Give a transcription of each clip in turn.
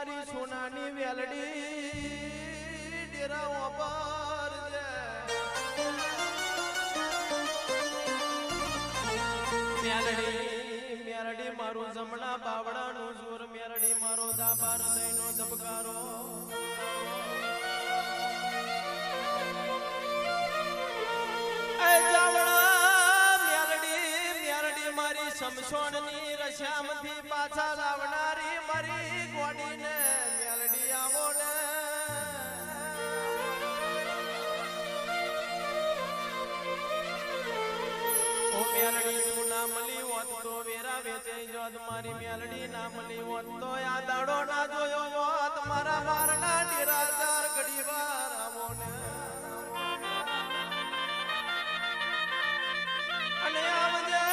મારી સોનાની વેલડી ડેરા પર મેલડી મારું જમણા બાવડાનું જોર મેલડી મારો દાબાર દઈનો ધબકારો મેલડી મારી સમસોણની રશ્યામથી પાછા લાવનારી મારી ગોડીને મેલડી આવો ને મેલડી તું ના મળી હોત તો વેરા વેચાઈ જોત મારી મેલડી ના મળી હોત તો આ દાડો ના જોયો હોત મારા મારના ડેરા ચાર ઘડી વાર આવો ને અને આવજે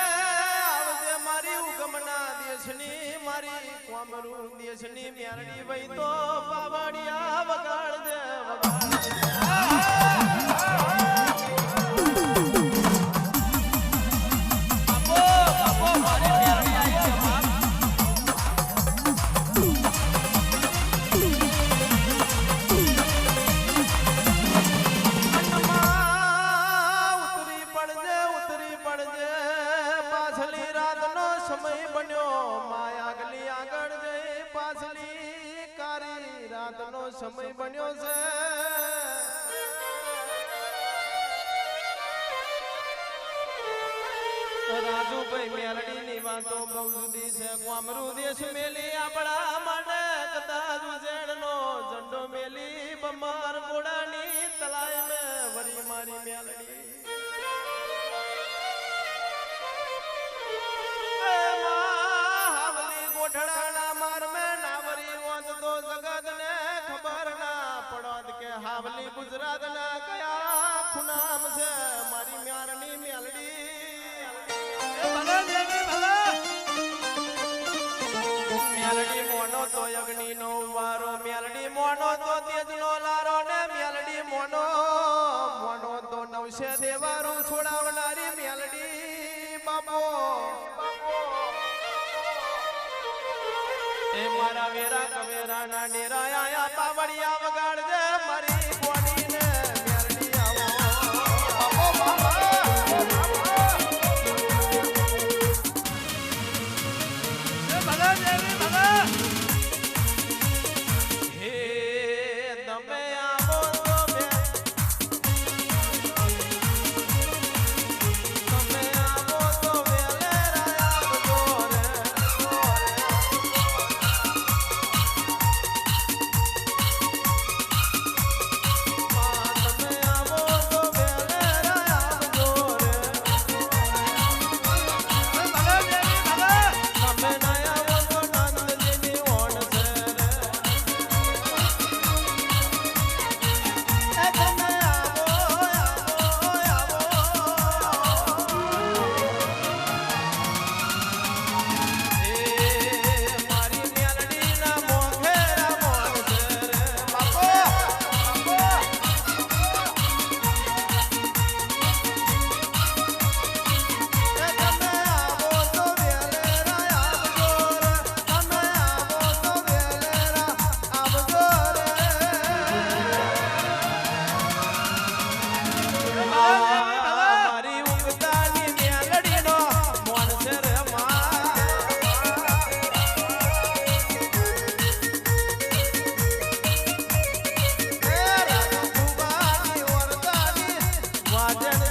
મારી ઉગમના દેશની મારી કોમરૂ દેશની મેલડી વઈ તો પાવડિયા વગાડજે સમય બન્યો માયાગલી આગળ જઈ પાછલી કારી રાતનો સમય બન્યો છે રાજુભાઈ મેલડી ની વાતો બહુ જુદી છે કોમરૂ દેશ મેલી આપણા માટે કદાચ ઉજેડનો ઝંડો મેલી બમાર ઘોડાની તલાય મે વરી મારી મેલડી હાવલી ગુજરાત ના કયા ખુનામ છે મારી મ્યારની મેલડી મેલડી મોનો તો અગ્નિ નો વારો મેલડી મોનો તો તેજ નો લારો ને મેલડી મોનો તો નવશે દેવારું છોડાવનારી મેલડી બાપો એ મારા વેરા કવેરા ના ડેરા આયા પાવડિયા વગાડજે મારી કોડીને મેલડી આવો બાપો એ ભલા દેવી ભલા હે તમે આવો તો તમે આવો તો વેલેરા આવજો રે વાજણ